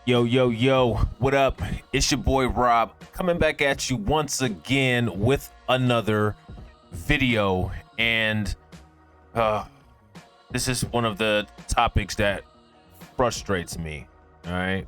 Yo, yo, yo, what up? It's your boy Rob coming back at you once again with another video. And this is one of the topics that frustrates me. All right.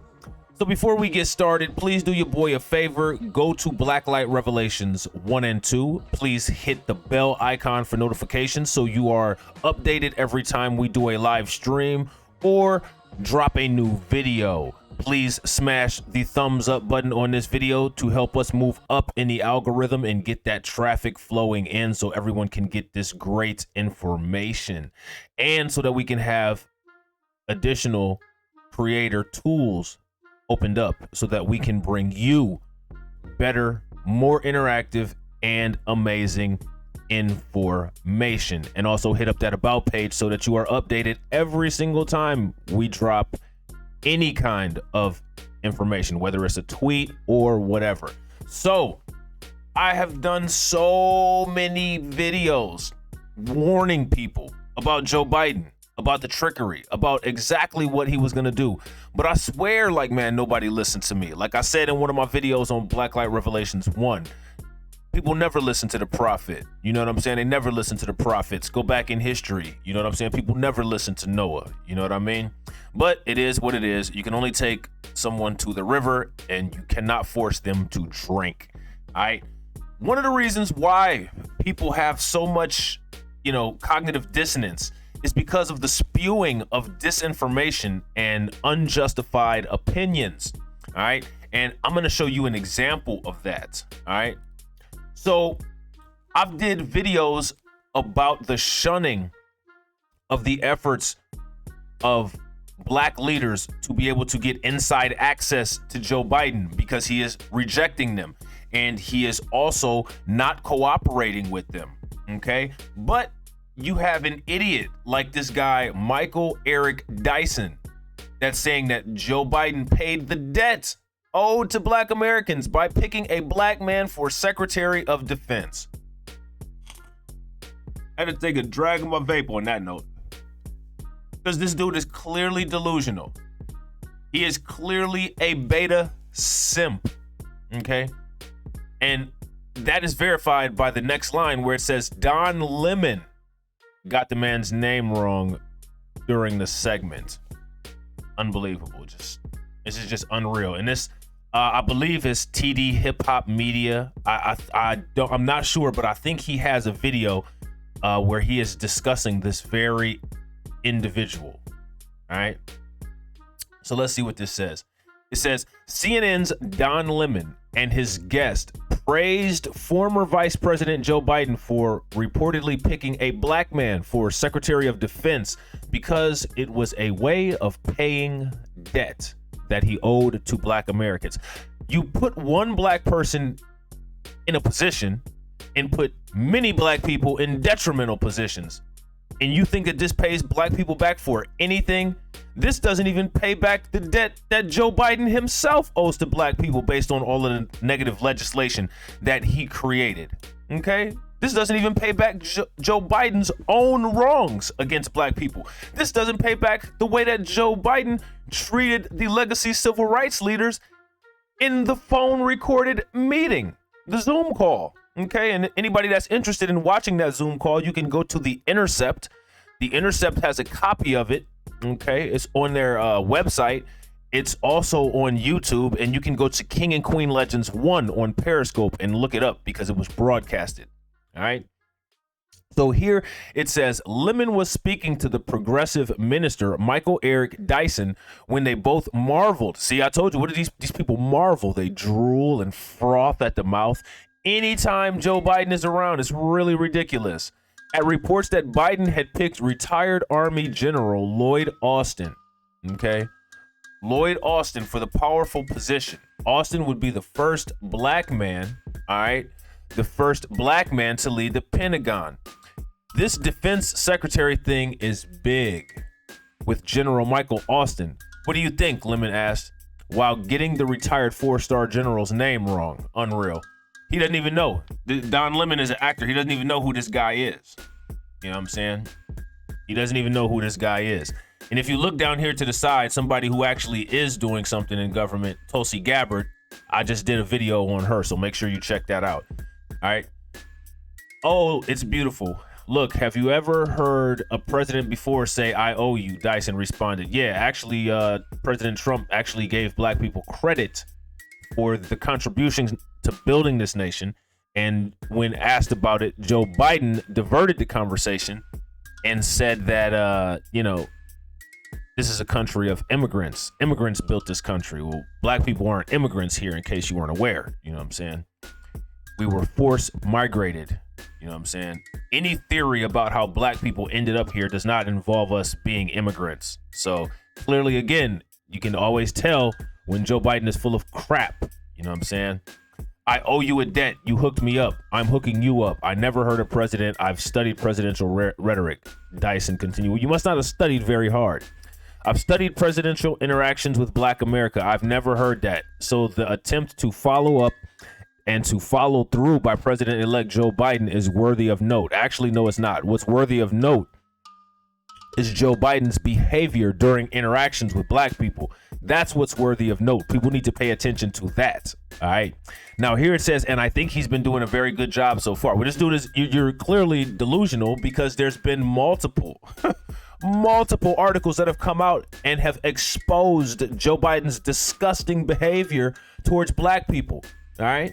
So before we get started, please do your boy a favor. Go to Blacklight Revelations 1 and 2. Please hit the bell icon for notifications so you are updated every time we do a live stream or drop a new video. Please smash the thumbs up button on this video to help us move up in the algorithm and get that traffic flowing in so everyone can get this great information and so that we can have additional creator tools opened up so that we can bring you better, more interactive and amazing information. And also hit up that about page so that you are updated every single time we drop any kind of information, whether it's a tweet or whatever. So I have done so many videos warning people about Joe Biden, about the trickery, about exactly what he was gonna do. But I swear, like, man, nobody listened to me. Like I said in one of my videos on Blacklight Revelations 1, people never listen to the prophet. You know what I'm saying? They never listen to the prophets. Go back in history. You know what I'm saying? People never listen to Noah. You know what I mean? But it is what it is. You can only take someone to the river and you cannot force them to drink. All right. One of the reasons why people have so much, cognitive dissonance is because of the spewing of disinformation and unjustified opinions. All right. And I'm going to show you an example of that. All right. So I've did videos about the shunning of the efforts of black leaders to be able to get inside access to Joe Biden because he is rejecting them and he is also not cooperating with them. Okay. But you have an idiot like this guy, Michael Eric Dyson, that's saying that Joe Biden paid the debt owed to black Americans by picking a black man for Secretary of Defense. I had to take a drag of my vape on that note. Because this dude is clearly delusional. He is clearly a beta simp. Okay? And that is verified by the next line where it says Don Lemon got the man's name wrong during the segment. Unbelievable. This is just unreal. And this, I believe, is TD Hip Hop Media. I'm not sure, but I think he has a video where he is discussing this very individual. All right. So let's see what this says. It says CNN's Don Lemon and his guest praised former Vice President Joe Biden for reportedly picking a black man for Secretary of Defense because it was a way of paying debt that he owed to black Americans. You put one black person in a position and put many black people in detrimental positions. And you think that this pays black people back for anything? This doesn't even pay back the debt that Joe Biden himself owes to black people based on all of the negative legislation that he created. Okay? This doesn't even pay back Joe Biden's own wrongs against black people. This doesn't pay back the way that Joe Biden treated the legacy civil rights leaders in the phone recorded meeting, the Zoom call. Okay, and anybody that's interested in watching that Zoom call, you can go to The Intercept. The Intercept has a copy of it. Okay, it's on their website. It's also on YouTube, and you can go to King and Queen Legends 1 on Periscope and look it up because it was broadcasted. All right. So here it says Lemon was speaking to the progressive minister, Michael Eric Dyson, when they both marveled. See, I told you, what do these people marvel? They drool and froth at the mouth anytime Joe Biden is around. It's really ridiculous. At reports that Biden had picked retired Army General Lloyd Austin. Okay. Lloyd Austin for the powerful position. Austin would be the first black man, all right, the first black man to lead the Pentagon. This defense secretary thing is big with General Michael Austin. What do you think? Lemon asked, while getting the retired 4-star general's name wrong. Unreal. He doesn't even know. Don Lemon is an actor. He doesn't even know who this guy is. You know what I'm saying? He doesn't even know who this guy is. And if you look down here to the side, somebody who actually is doing something in government, Tulsi Gabbard, I just did a video on her, so make sure you check that out. All right. Oh, it's beautiful. Look, have you ever heard a president before say, "I owe you"? Dyson responded, yeah, actually, President Trump actually gave black people credit for the contributions to building this nation. And when asked about it, Joe Biden diverted the conversation and said that, this is a country of immigrants. Immigrants built this country. Well, black people aren't immigrants here, in case you weren't aware. You know what I'm saying? We were forced migrated. You know what I'm saying? Any theory about how black people ended up here does not involve us being immigrants. So clearly, again, you can always tell when Joe Biden is full of crap. You know what I'm saying? I owe you a debt. You hooked me up. I'm hooking you up. I never heard a president. I've studied presidential rhetoric. Dyson continued. You must not have studied very hard. I've studied presidential interactions with Black America. I've never heard that. So the attempt to follow up and to follow through by President-elect Joe Biden is worthy of note. Actually, no, it's not. What's worthy of note is Joe Biden's behavior during interactions with black people. That's what's worthy of note. People need to pay attention to that. All right. Now here it says, and I think he's been doing a very good job so far. What this dude is, you're clearly delusional because there's been multiple articles that have come out and have exposed Joe Biden's disgusting behavior towards black people. All right.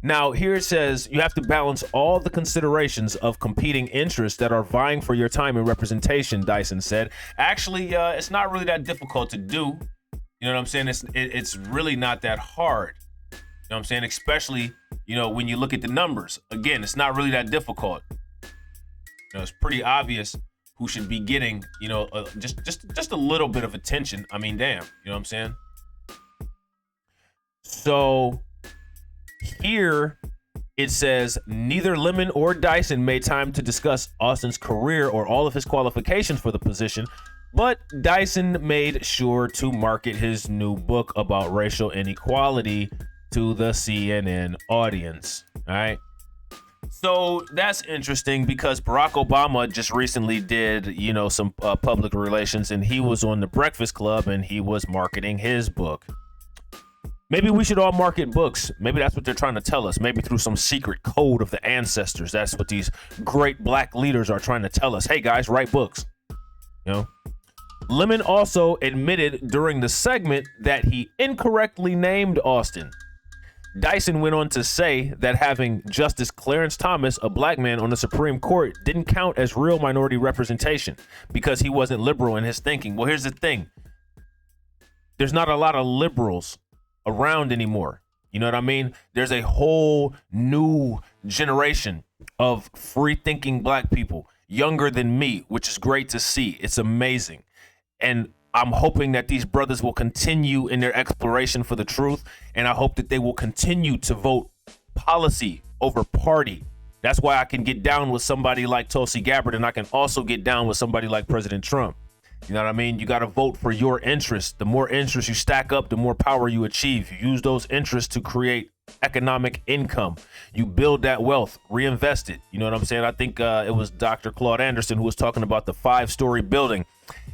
Now, here it says you have to balance all the considerations of competing interests that are vying for your time and representation, Dyson said. Actually, it's not really that difficult to do. You know what I'm saying? It's really not that hard. You know what I'm saying? Especially, when you look at the numbers. Again, it's not really that difficult. It's pretty obvious who should be getting, just a little bit of attention. I mean, damn, you know what I'm saying? So here it says neither Lemon or Dyson made time to discuss Austin's career or all of his qualifications for the position, but Dyson made sure to market his new book about racial inequality to the CNN audience. All right. So that's interesting because Barack Obama just recently did, some public relations, and he was on the Breakfast Club and he was marketing his book. Maybe we should all market books. Maybe that's what they're trying to tell us. Maybe through some secret code of the ancestors. That's what these great black leaders are trying to tell us. Hey guys, write books. Lemon also admitted during the segment that he incorrectly named Austin. Dyson went on to say that having Justice Clarence Thomas, a black man on the Supreme Court, didn't count as real minority representation because he wasn't liberal in his thinking. Well, here's the thing. There's not a lot of liberals around anymore. You know what I mean? There's a whole new generation of free thinking black people, younger than me, which is great to see. It's amazing. And I'm hoping that these brothers will continue in their exploration for the truth. And I hope that they will continue to vote policy over party. That's why I can get down with somebody like Tulsi Gabbard, and I can also get down with somebody like President Trump. You know what I mean? You got to vote for your interests. The more interests you stack up, the more power you achieve. You use those interests to create economic income. You build that wealth, reinvest it. You know what I'm saying? I think it was Dr. Claude Anderson who was talking about the 5-story building.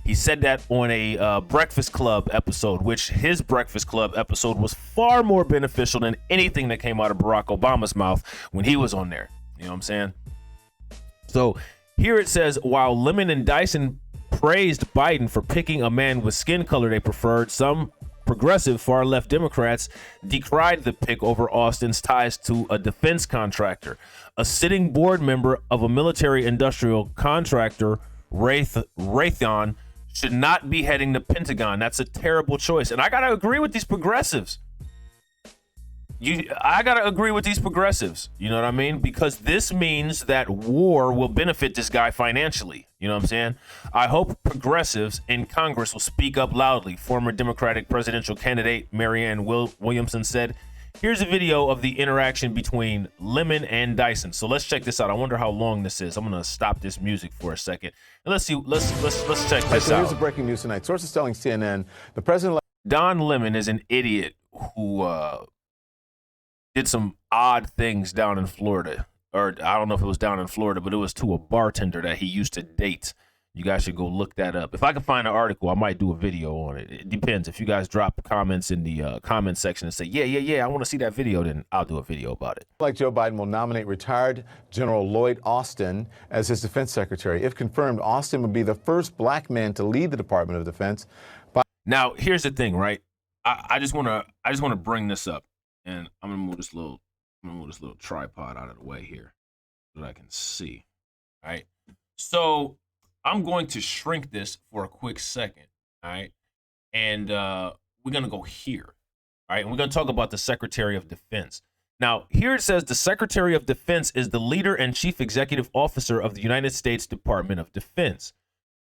He said that on a Breakfast Club episode, which his Breakfast Club episode was far more beneficial than anything that came out of Barack Obama's mouth when he was on there. You know what I'm saying? So here it says, while Lemon and Dyson praised Biden for picking a man with skin color they preferred, some progressive far-left Democrats decried the pick over Austin's ties to a defense contractor. A sitting board member of a military industrial contractor, Raytheon, should not be heading the Pentagon. That's a terrible choice. And I got to agree with these progressives. I got to agree with these progressives. You know what I mean? Because this means that war will benefit this guy financially. You know what I'm saying? I hope progressives in Congress will speak up loudly. Former Democratic presidential candidate Marianne Williamson said. Here's a video of the interaction between Lemon and Dyson. So let's check this out. I wonder how long this is. I'm going to stop this music for a second. And let's see. Let's check this out. Here's the breaking news tonight. Sources telling CNN the president. Don Lemon is an idiot who did some odd things down in Florida. Or I don't know if it was down in Florida, but it was to a bartender that he used to date. You guys should go look that up. If I can find an article, I might do a video on it. It depends. If you guys drop comments in the comment section and say, yeah, I want to see that video, then I'll do a video about it. Like Joe Biden will nominate retired General Lloyd Austin as his defense secretary. If confirmed, Austin would be the first black man to lead the Department of Defense. Now, here's the thing, right? I just want to bring this up, and I'm gonna move this little tripod out of the way here so that I can see. All right. So I'm going to shrink this for a quick second, all right? And we're going to go here, all right? And we're going to talk about the Secretary of Defense. Now, here it says the Secretary of Defense is the leader and chief executive officer of the United States Department of Defense,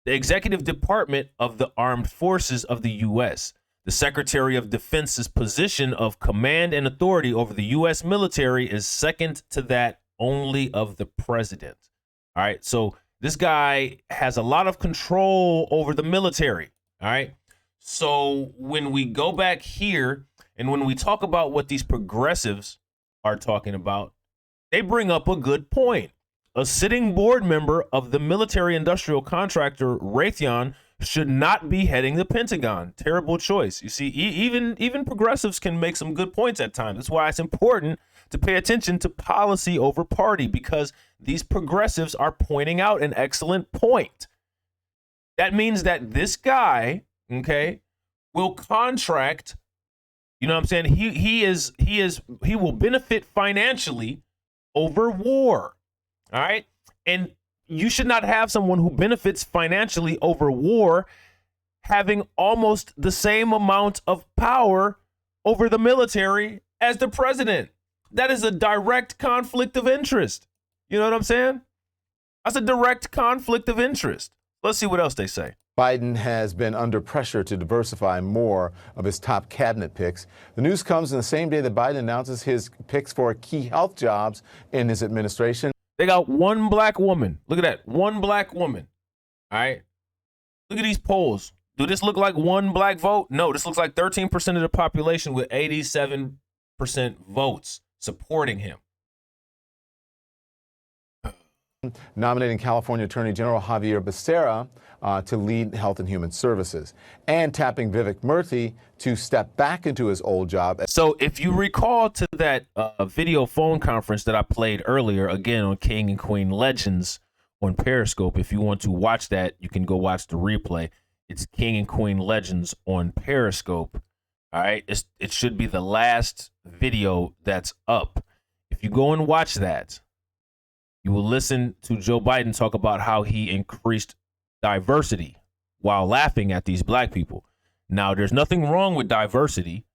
the executive department of the armed forces of the U.S. The Secretary of Defense's position of command and authority over the U.S. military is second to that only of the president, all right? So this guy has a lot of control over the military, all right? So when we go back here and when we talk about what these progressives are talking about, they bring up a good point. A sitting board member of the military industrial contractor Raytheon should not be heading the Pentagon. Terrible choice. You see, even progressives can make some good points at times. That's why it's important to pay attention to policy over party, because these progressives are pointing out an excellent point. That means that this guy, okay, will contract, you know what I'm saying? He will benefit financially over war. All right? And you should not have someone who benefits financially over war having almost the same amount of power over the military as the president. That is a direct conflict of interest. You know what I'm saying? That's a direct conflict of interest. Let's see what else they say. Biden has been under pressure to diversify more of his top cabinet picks. The news comes in the same day that Biden announces his picks for key health jobs in his administration. They got one black woman. Look at that. One black woman. All right. Look at these polls. Do this look like one black vote? No, this looks like 13% of the population with 87% votes supporting him. Nominating California Attorney General Javier Becerra to lead Health and Human Services, and tapping Vivek Murthy to step back into his old job. So if you recall to that video phone conference that I played earlier, again on King and Queen Legends on Periscope, if you want to watch that, you can go watch the replay. It's King and Queen Legends on Periscope. All right. It should be the last video that's up. If you go and watch that, you will listen to Joe Biden talk about how he increased diversity while laughing at these black people. Now, there's nothing wrong with diversity,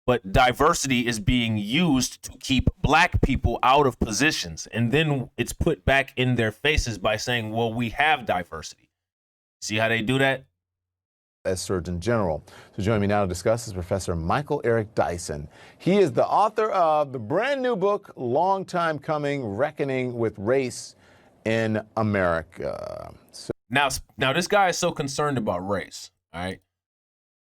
but diversity is being used to keep black people out of positions. And then it's put back in their faces by saying, well, we have diversity. See how they do that? As Surgeon General. So joining me now to discuss is Professor Michael Eric Dyson. He is the author of the brand new book, Long Time Coming, Reckoning with Race in America. Now this guy is so concerned about race, all right?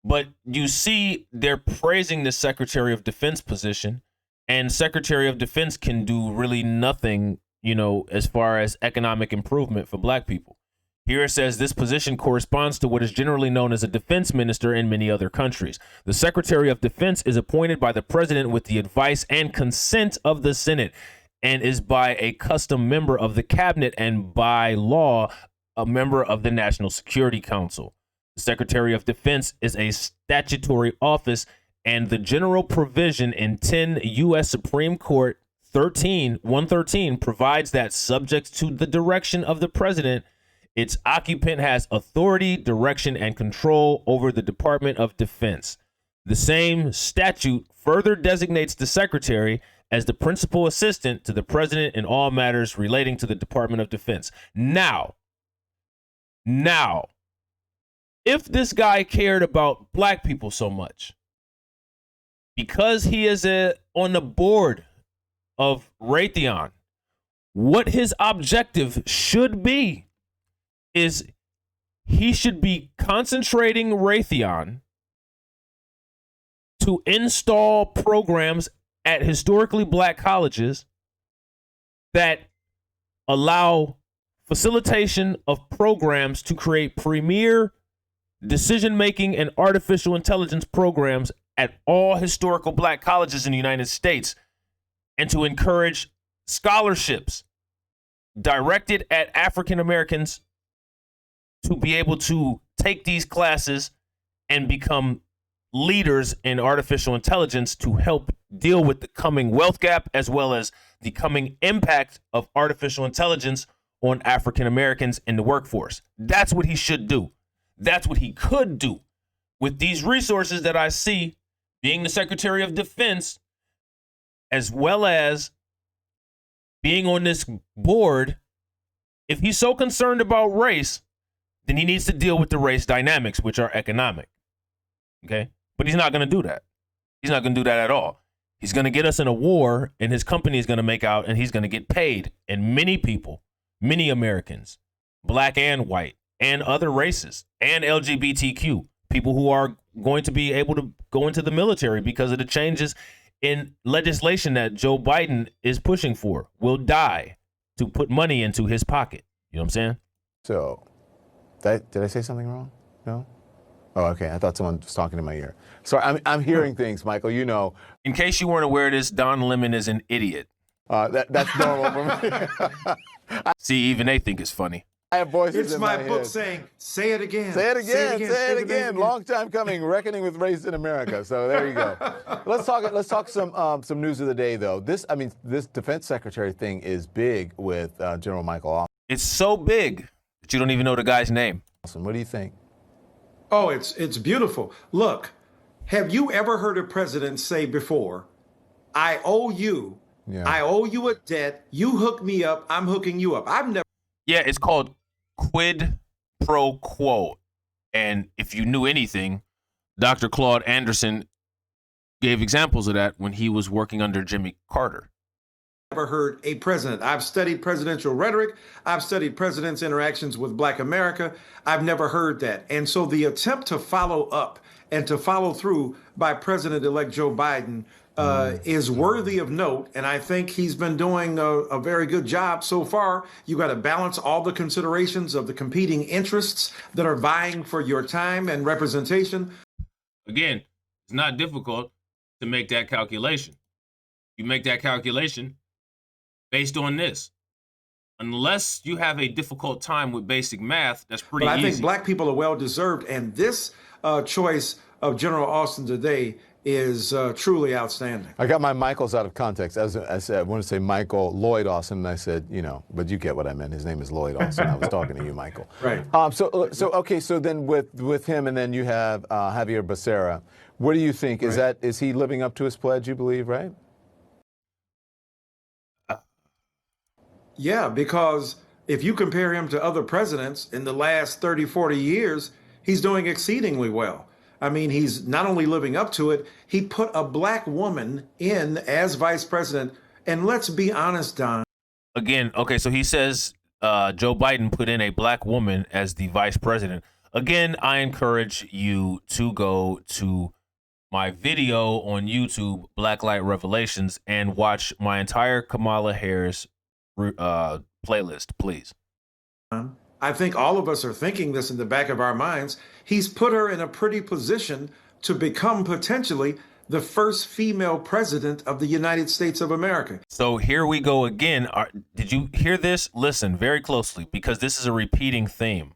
But you see they're praising the Secretary of Defense position, and Secretary of Defense can do really nothing, you know, as far as economic improvement for black people. Here it says this position corresponds to what is generally known as a defense minister in many other countries. The Secretary of Defense is appointed by the president with the advice and consent of the Senate, and is by a custom member of the cabinet and by law a member of the National Security Council. The Secretary of Defense is a statutory office, and the general provision in 10 U.S. Supreme Court 113 provides that subject to the direction of the president, its occupant has authority, direction, and control over the Department of Defense. The same statute further designates the secretary as the principal assistant to the president in all matters relating to the Department of Defense. Now, if this guy cared about black people so much, because he is on the board of Raytheon, what his objective should be is he should be concentrating Raytheon to install programs at historically black colleges that allow facilitation of programs to create premier decision-making and artificial intelligence programs at all historical black colleges in the United States, and to encourage scholarships directed at African Americans to be able to take these classes and become leaders in artificial intelligence to help deal with the coming wealth gap, as well as the coming impact of artificial intelligence on African Americans in the workforce. That's what he should do. That's what he could do with these resources that I see, being the Secretary of Defense, as well as being on this board. If he's so concerned about race, then he needs to deal with the race dynamics, which are economic. Okay? But he's not going to do that. He's not going to do that at all. He's going to get us in a war, and his company is going to make out, and he's going to get paid. And many people, many Americans, black and white, and other races, and LGBTQ, people who are going to be able to go into the military because of the changes in legislation that Joe Biden is pushing for, will die to put money into his pocket. You know what I'm saying? So, did I say something wrong? No? Oh, okay. I thought someone was talking in my ear. Sorry, I'm hearing things, Michael. You know. In case you weren't aware of this, Don Lemon is an idiot. That's normal for me. See, even they think it's funny. I have voices it's in my my book head. saying, say it again. Say it again. Say it again. Long time coming. Reckoning with race in America. So there you go. Let's talk some news of the day, though. This defense secretary thing is big with General Michael. It's so big that you don't even know the guy's name. What do you think? Oh, it's beautiful. Look, have you ever heard a president say before, I owe you, I owe you a debt, you hook me up, I'm hooking you up. I've never. Yeah, it's called quid pro quo. And if you knew anything, Dr. Claude Anderson gave examples of that when he was working under Jimmy Carter. Never heard a president. I've studied presidential rhetoric. I've studied presidents' interactions with Black America. I've never heard that. And so the attempt to follow up and to follow through by President-elect Joe Biden is worthy of note. And I think he's been doing a very good job so far. You got to balance all the considerations of the competing interests that are vying for your time and representation. Again, it's not difficult to make that calculation. You make that calculation based on this. Unless you have a difficult time with basic math, that's pretty easy. But I think black people are well-deserved, and this choice of General Austin today is truly outstanding. I got my Michaels out of context. As I said, I want to say Michael Lloyd Austin, and I said, but you get what I meant. His name is Lloyd Austin. I was talking to you, Michael. Right. So then with him, and then you have Javier Becerra. What do you think? Right. Is he living up to his pledge, you believe, right? Yeah, because if you compare him to other presidents in the last 30, 40 years, he's doing exceedingly well. I mean, he's not only living up to it, he put a black woman in as vice president. And let's be honest, Don. Again, okay, so he says Joe Biden put in a black woman as the vice president. Again, I encourage you to go to my video on YouTube, Blacklight Revelations, and watch my entire Kamala Harris playlist, please. I think all of us are thinking this in the back of our minds. He's put her in a pretty position to become potentially the first female president of the United States of America. So here we go again. Did you hear this? Listen very closely, because this is a repeating theme.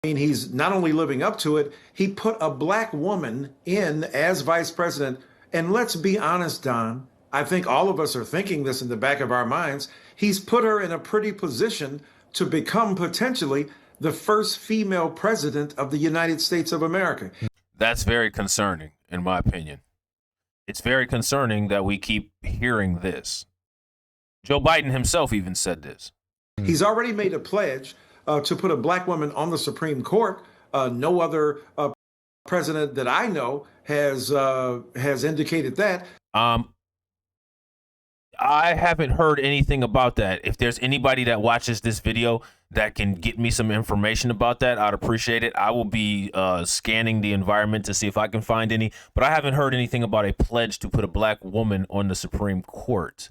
I mean, he's not only living up to it, he put a black woman in as vice president. And let's be honest, Don, I think all of us are thinking this in the back of our minds. He's put her in a pretty position to become potentially the first female president of the United States of America. That's very concerning, in my opinion. It's very concerning that we keep hearing this. Joe Biden himself even said this. He's already made a pledge to put a black woman on the Supreme Court. No other president that I know has indicated that. I haven't heard anything about that. If there's anybody that watches this video that can get me some information about that, I'd appreciate it. I will be scanning the environment to see if I can find any, but I haven't heard anything about a pledge to put a black woman on the Supreme Court.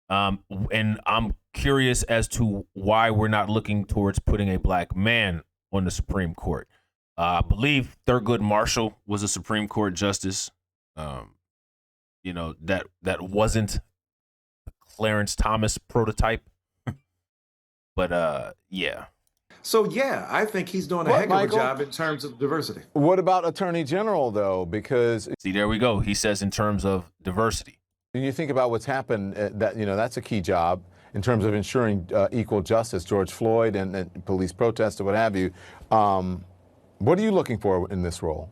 And I'm curious as to why we're not looking towards putting a black man on the Supreme Court. I believe Thurgood Marshall was a Supreme Court justice. That wasn't the Clarence Thomas prototype. But yeah. So, yeah, I think he's doing a heck of a job in terms of diversity. What about Attorney General, though? Because see, there we go. He says in terms of diversity. When you think about what's happened, that's a key job in terms of ensuring equal justice. George Floyd and police protests or what have you. What are you looking for in this role?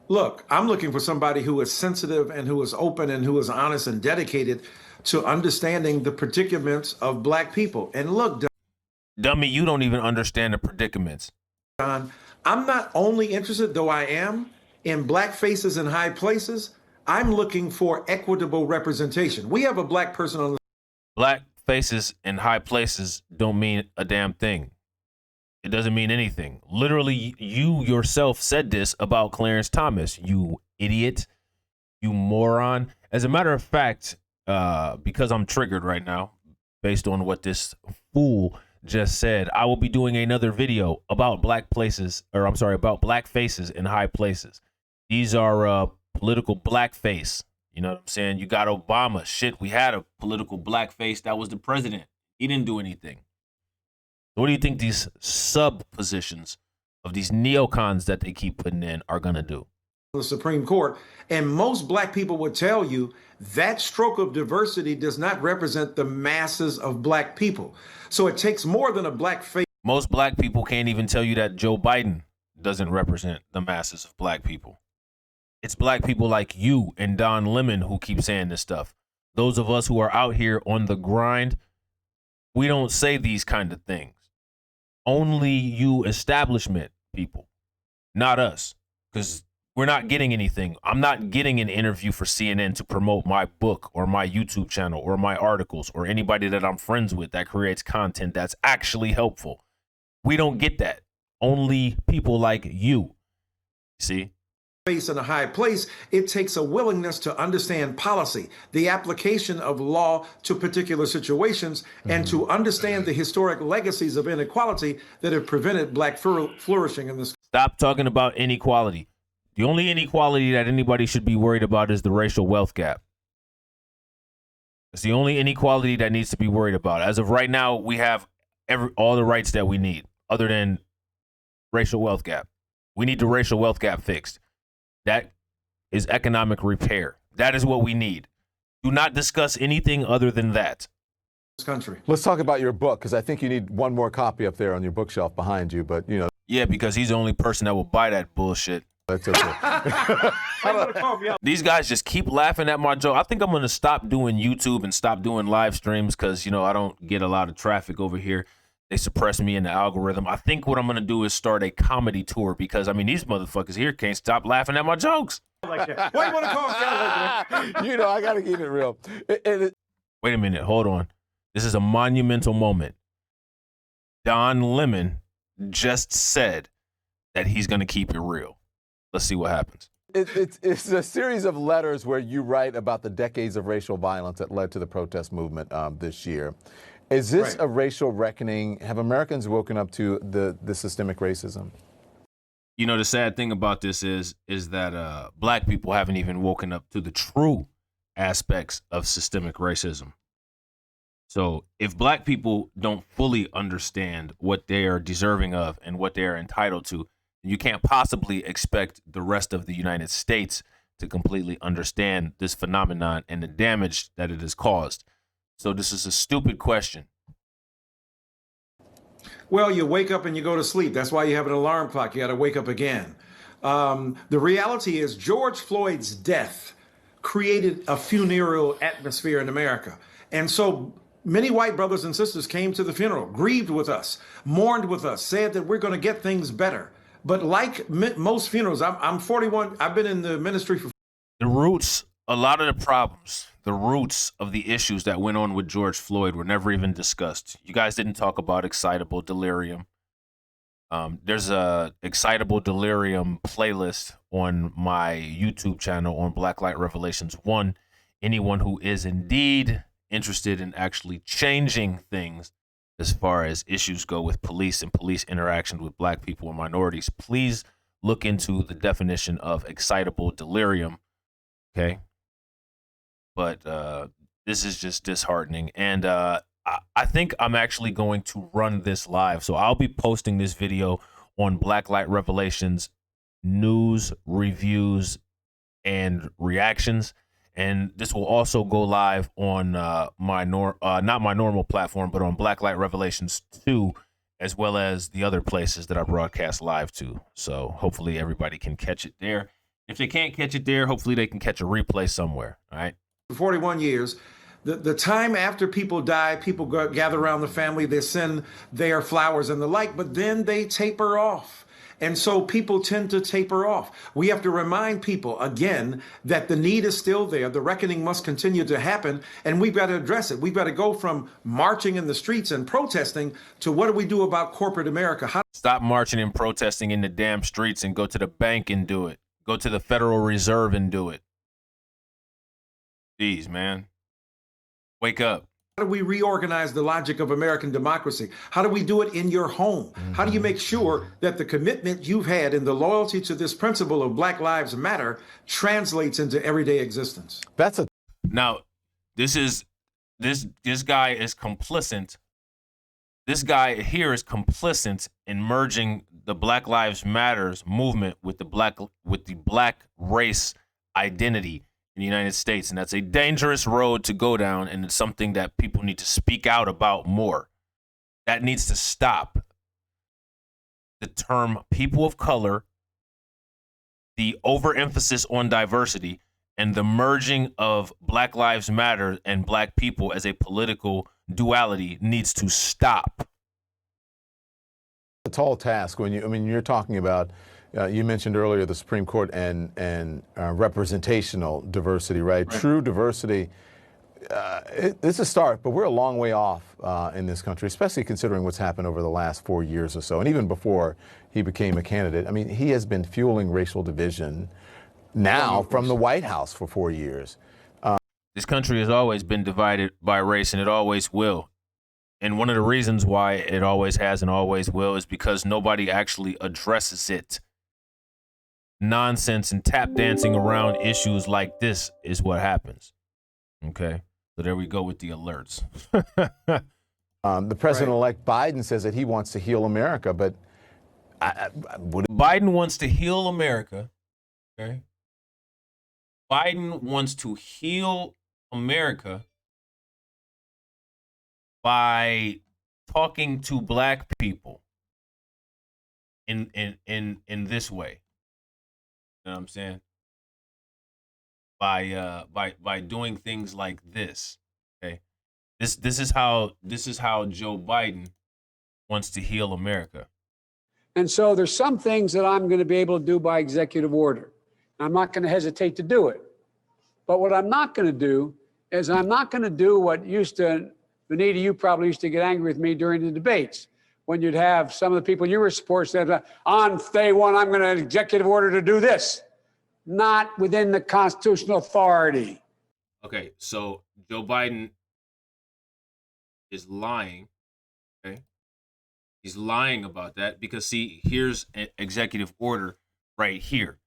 Look, I'm looking for somebody who is sensitive and who is open and who is honest and dedicated to understanding the predicaments of black people. And look, dummy, you don't even understand the predicaments. Don, I'm not only interested, though I am, in black faces in high places. I'm looking for equitable representation. We have a black person on the black faces in high places don't mean a damn thing. It doesn't mean anything. Literally, you yourself said this about Clarence Thomas, you idiot, you moron. As a matter of fact, because I'm triggered right now, based on what this fool just said, I will be doing another video about black faces in high places. These are political blackface. You know what I'm saying? You got Obama. Shit, we had a political blackface that was the president. He didn't do anything. What do you think these sub positions of these neocons that they keep putting in are going to do? The Supreme Court, and most black people would tell you that stroke of diversity does not represent the masses of black people. So it takes more than a black face. Most black people can't even tell you that Joe Biden doesn't represent the masses of black people. It's black people like you and Don Lemon who keep saying this stuff. Those of us who are out here on the grind, we don't say these kind of things. Only you establishment people, not us, because we're not getting anything. I'm not getting an interview for CNN to promote my book or my YouTube channel or my articles or anybody that I'm friends with that creates content that's actually helpful. We don't get that. Only people like you. See? Face in a high place, it takes a willingness to understand policy, the application of law to particular situations, and to understand the historic legacies of inequality that have prevented black flourishing in this. Stop talking about inequality. The only inequality that anybody should be worried about is the racial wealth gap. It's the only inequality that needs to be worried about. As of right now, we have all the rights that we need, other than racial wealth gap. We need the racial wealth gap fixed. That is economic repair. That is what we need. Do not discuss anything other than that. Country. Let's talk about your book, because I think you need one more copy up there on your bookshelf behind you. But, you know. Yeah, because he's the only person that will buy that bullshit. That's okay. These guys just keep laughing at my joke. I think I'm going to stop doing YouTube and stop doing live streams because, I don't get a lot of traffic over here. They suppress me in the algorithm. I think what I'm going to do is start a comedy tour because, these motherfuckers here can't stop laughing at my jokes. Like that. Why you want to call I got to keep it real. Wait a minute. Hold on. This is a monumental moment. Don Lemon just said that he's going to keep it real. Let's see what happens. It's a series of letters where you write about the decades of racial violence that led to the protest movement this year. Is this a racial reckoning? Have Americans woken up to the systemic racism? The sad thing about this is that black people haven't even woken up to the true aspects of systemic racism. So if black people don't fully understand what they are deserving of and what they are entitled to, you can't possibly expect the rest of the United States to completely understand this phenomenon and the damage that it has caused. So this is a stupid question. Well, you wake up and you go to sleep. That's why you have an alarm clock. You got to wake up again. The reality is George Floyd's death created a funereal atmosphere in America. And so many white brothers and sisters came to the funeral, grieved with us, mourned with us, said that we're going to get things better. But like most funerals, I'm 41. I've been in the ministry for. The roots, a lot of the problems, the roots of the issues that went on with George Floyd were never even discussed. You guys didn't talk about excitable delirium. There's a excitable delirium playlist on my YouTube channel on Black Light Revelations 1. Anyone who is indeed interested in actually changing things as far as issues go with police and police interaction with black people and minorities, please look into the definition of excitable delirium. Okay. But this is just disheartening. And I think I'm actually going to run this live. So I'll be posting this video on Blacklight Revelations news, reviews, and reactions. And this will also go live on not my normal platform, but on Blacklight Revelations 2, as well as the other places that I broadcast live to. So hopefully everybody can catch it there. If they can't catch it there, hopefully they can catch a replay somewhere. All right. 41 years. The time after people die, people gather around the family, they send their flowers and the like, but then they taper off. And so people tend to taper off. We have to remind people again that the need is still there. The reckoning must continue to happen, and we've got to address it. We've got to go from marching in the streets and protesting to what do we do about corporate America? Stop marching and protesting in the damn streets and go to the bank and do it. Go to the Federal Reserve and do it. Jeez, man. Wake up. How do we reorganize the logic of American democracy? How do we do it in your home? How do you make sure that the commitment you've had and the loyalty to this principle of Black Lives Matter translates into everyday existence? Now, this guy is complicit. This guy here is complicit in merging the Black Lives Matters movement with the black race identity in the United States, and that's a dangerous road to go down, and it's something that people need to speak out about more. That needs to stop. The term people of color, the overemphasis on diversity, and the merging of Black Lives Matter and black people as a political duality needs to stop. A tall task when you're talking about. You mentioned earlier the Supreme Court and representational diversity, right? True diversity. It's a start, but we're a long way off in this country, especially considering what's happened over the last 4 years or so, and even before he became a candidate. I mean, he has been fueling racial division now from the White House for 4 years. This country has always been divided by race, and it always will. And one of the reasons why it always has and always will is because nobody actually addresses it. Nonsense and tap dancing around issues like this is what happens. Okay, so there we go with the alerts. The president-elect Biden says that he wants to heal America, but Biden wants to heal America. Okay, Biden wants to heal America by talking to black people in this way. You know what I'm saying? By doing things like this. Okay. This is how Joe Biden wants to heal America. And so there's some things that I'm going to be able to do by executive order. I'm not going to hesitate to do it. But what I'm not going to do is I'm not going to do what used to, Benita, you probably used to get angry with me during the debates when you'd have some of the people you were supporting say, on day one, I'm going to executive order to do this. Not within the constitutional authority. Okay, so Joe Biden is lying. Okay, he's lying about that because, see, here's an executive order right here.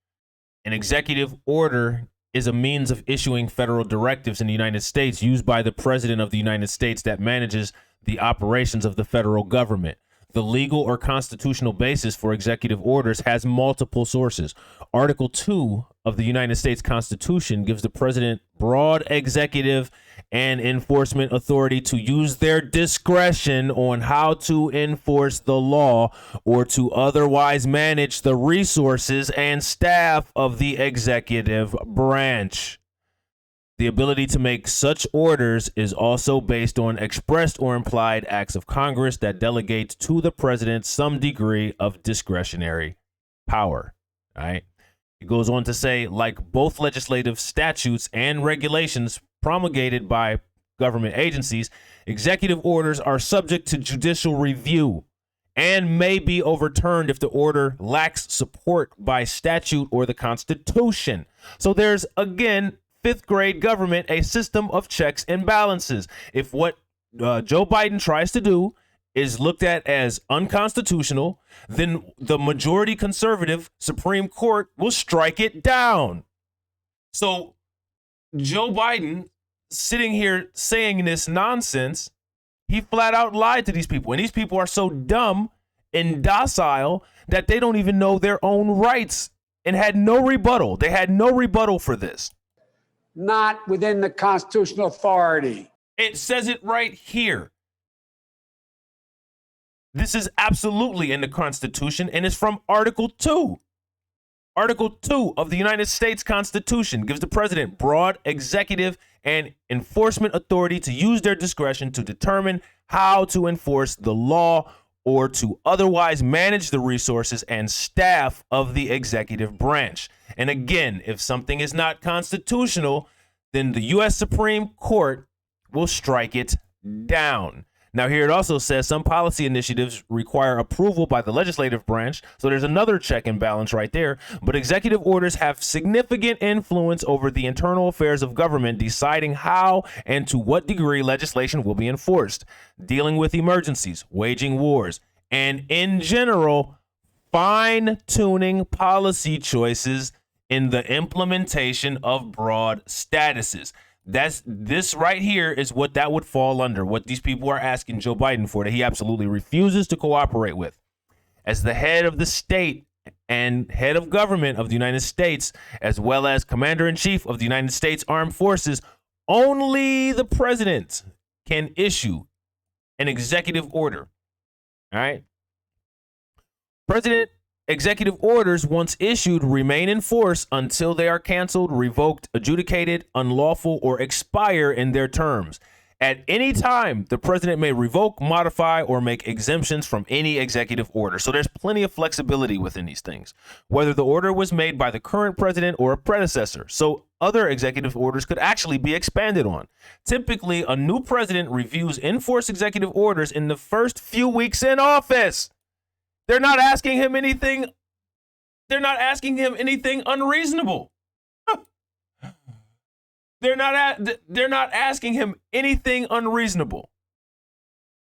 An executive order is a means of issuing federal directives in the United States used by the President of the United States that manages the operations of the federal government. The legal or constitutional basis for executive orders has multiple sources. Article 2 of the United States Constitution gives the president broad executive and enforcement authority to use their discretion on how to enforce the law or to otherwise manage the resources and staff of the executive branch. The ability to make such orders is also based on expressed or implied acts of Congress that delegate to the president some degree of discretionary power. All right. It goes on to say, like both legislative statutes and regulations promulgated by government agencies, executive orders are subject to judicial review and may be overturned if the order lacks support by statute or the Constitution. So there's, again, fifth grade government a system of checks and balances. If what Joe Biden tries to do is looked at as unconstitutional, then the majority conservative Supreme Court will strike it down. So Joe Biden sitting here saying this nonsense, he flat out lied to these people. And these people are so dumb and docile that they don't even know their own rights and had no rebuttal. They had no rebuttal for this. Not within the constitutional authority. It says it right here. This is absolutely in the Constitution, and it's from Article 2. Article 2 of the United States Constitution gives the president broad executive and enforcement authority to use their discretion to determine how to enforce the law or to otherwise manage the resources and staff of the executive branch. And again, if something is not constitutional, then the U.S. Supreme Court will strike it down. Now, here it also says some policy initiatives require approval by the legislative branch. So there's another check and balance right there. But executive orders have significant influence over the internal affairs of government, deciding how and to what degree legislation will be enforced, dealing with emergencies, waging wars, and in general, fine-tuning policy choices in the implementation of broad statuses. This right here is what that would fall under, what these people are asking Joe Biden for, that he absolutely refuses to cooperate with. As the head of the state and head of government of the United States, as well as commander-in-chief of the United States Armed Forces, only the president can issue an executive order. All right. President executive orders, once issued, remain in force until they are canceled, revoked, adjudicated, unlawful, or expire in their terms. At any time, the president may revoke, modify, or make exemptions from any executive order. So there's plenty of flexibility within these things, whether the order was made by the current president or a predecessor. So other executive orders could actually be expanded on. Typically, a new president reviews in-force executive orders in the first few weeks in office. They're not asking him anything. They're not asking him anything unreasonable. They're not asking him anything unreasonable.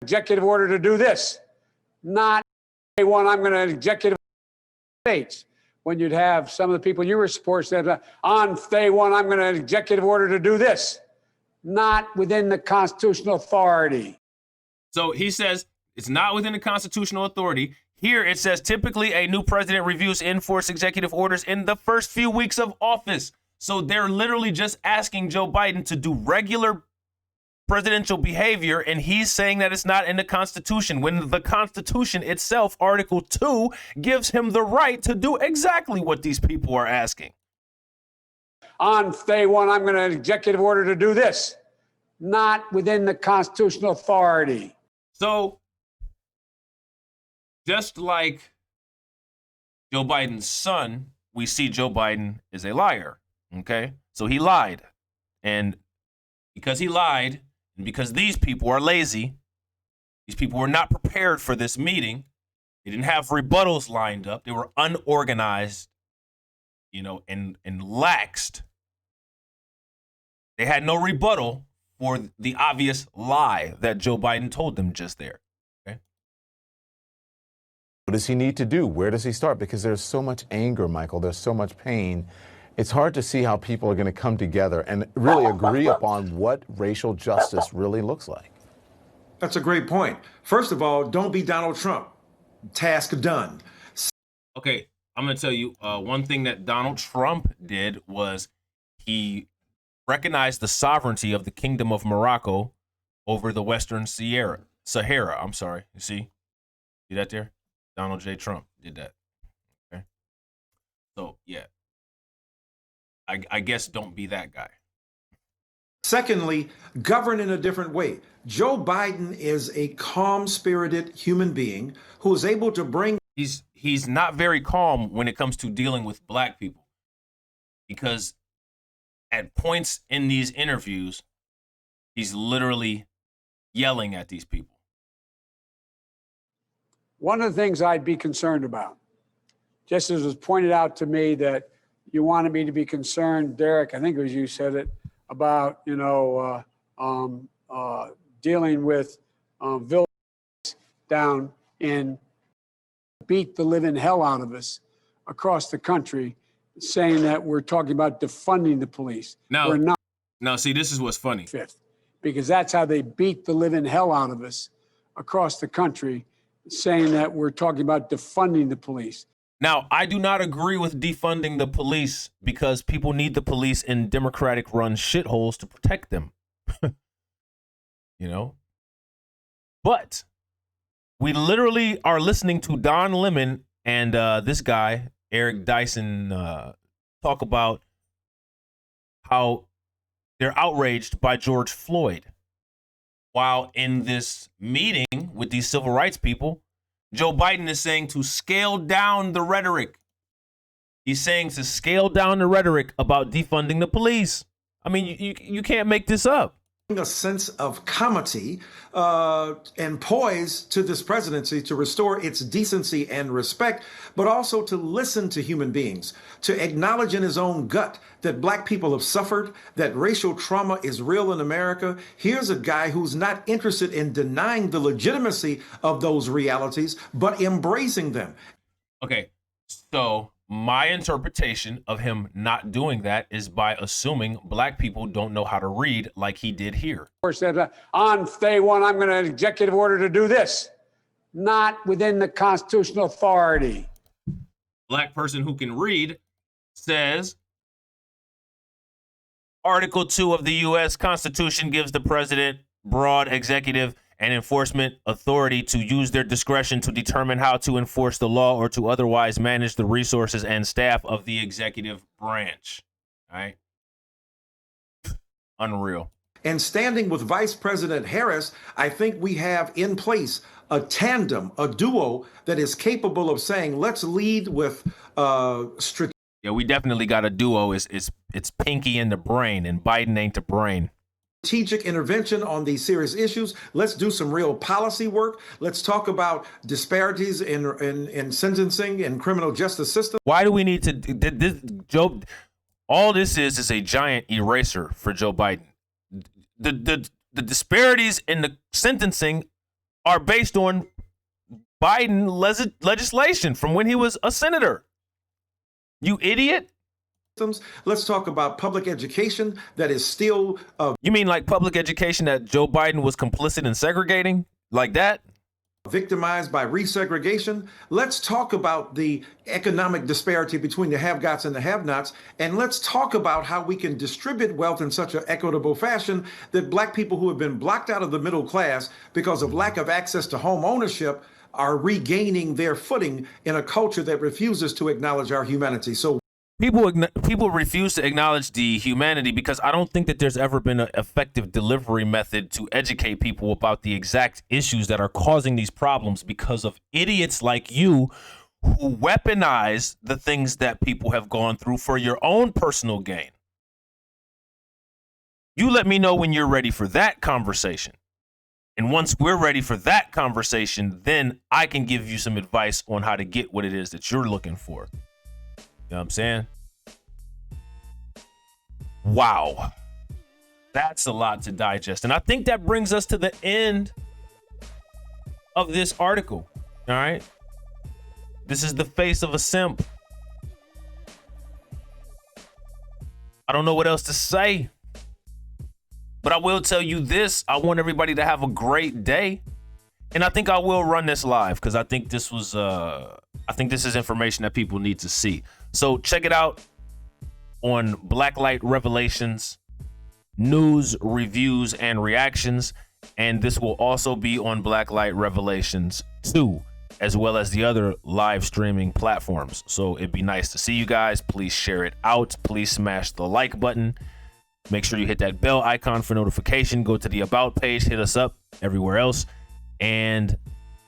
Executive order to do this. Not day one, I'm going to executive states. When you'd have some of the people you were supporting said, on day one, I'm going to executive order to do this. Not within the constitutional authority. So he says it's not within the constitutional authority. Here it says typically a new president reviews in-force executive orders in the first few weeks of office. So they're literally just asking Joe Biden to do regular presidential behavior, and he's saying that it's not in the Constitution, when the Constitution itself, Article 2, gives him the right to do exactly what these people are asking. On day one, I'm going to executive order to do this. Not within the constitutional authority. So just like Joe Biden's son, we see Joe Biden is a liar, okay? So he lied. And because he lied, and because these people are lazy, these people were not prepared for this meeting. They didn't have rebuttals lined up. They were unorganized, and laxed. They had no rebuttal for the obvious lie that Joe Biden told them just there. What does he need to do? Where does he start? Because there's so much anger, Michael. There's so much pain. It's hard to see how people are going to come together and really agree upon what racial justice really looks like. That's a great point. First of all, don't be Donald Trump. Task done. Okay, I'm going to tell you one thing that Donald Trump did was he recognized the sovereignty of the Kingdom of Morocco over the Western Sahara. You see that there? Donald J. Trump did that. Okay. So, yeah. I guess don't be that guy. Secondly, govern in a different way. Joe Biden is a calm-spirited human being who is able to bring... He's not very calm when it comes to dealing with black people. Because at points in these interviews, he's literally yelling at these people. One of the things I'd be concerned about, just as was pointed out to me that, you wanted me to be concerned, Derek, I think it was you said it, about, dealing with villains down in beat the living hell out of us across the country, saying that we're talking about defunding the police. No, we're not. No, see, this is what's funny. Fifth, because that's how they beat the living hell out of us across the country, saying that we're talking about defunding the police. Now, I do not agree with defunding the police because people need the police in Democratic-run shitholes to protect them. But we literally are listening to Don Lemon and this guy, Eric Dyson, talk about how they're outraged by George Floyd. While in this meeting with these civil rights people, Joe Biden is saying to scale down the rhetoric. He's saying to scale down the rhetoric about defunding the police. I mean, you can't make this up. A sense of comity and poise to this presidency to restore its decency and respect, but also to listen to human beings, to acknowledge in his own gut that black people have suffered, that racial trauma is real in America. Here's a guy who's not interested in denying the legitimacy of those realities, but embracing them. Okay, so my interpretation of him not doing that is by assuming black people don't know how to read like he did here. Of course, on day one, I'm going to executive order to do this. Not within the constitutional authority. Black person who can read says, Article 2 of the U.S. Constitution gives the president broad executive and enforcement authority to use their discretion to determine how to enforce the law or to otherwise manage the resources and staff of the executive branch. All right. Unreal. And standing with Vice President Harris, I think we have in place a tandem, a duo that is capable of saying, let's lead with strategic. Yeah, we definitely got a duo. It's Pinky and the brain, and Biden ain't the brain. Strategic intervention on these serious issues. Let's do some real policy work. Let's talk about disparities in sentencing and criminal justice system. Why do we need to this, Joe? All this is a giant eraser for Joe Biden. The disparities in the sentencing are based on Biden legislation from when he was a senator. You idiot. Let's talk about public education that is still. You mean like public education that Joe Biden was complicit in segregating? Like that? Victimized by resegregation. Let's talk about the economic disparity between the have-gots and the have-nots. And let's talk about how we can distribute wealth in such an equitable fashion that black people who have been blocked out of the middle class because of lack of access to home ownership are regaining their footing in a culture that refuses to acknowledge our humanity. So people refuse to acknowledge the humanity because I don't think that there's ever been an effective delivery method to educate people about the exact issues that are causing these problems because of idiots like you who weaponize the things that people have gone through for your own personal gain. You let me know when you're ready for that conversation. And once we're ready for that conversation, then I can give you some advice on how to get what it is that you're looking for. You know what I'm saying? Wow. That's a lot to digest. And I think that brings us to the end of this article. All right. This is the face of a simp. I don't know what else to say. But I will tell you this. I want everybody to have a great day. And I think I will run this live because I think this was this is information that people need to see. So check it out on Blacklight Revelations, news, reviews, and reactions. And this will also be on Blacklight Revelations 2, as well as the other live streaming platforms. So it'd be nice to see you guys. Please share it out. Please smash the like button. Make sure you hit that bell icon for notification. Go to the About page. Hit us up everywhere else. And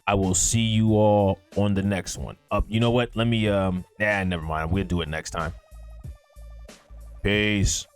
I will see you all on the next one. You know what? Let me, never mind. We'll do it next time. Peace.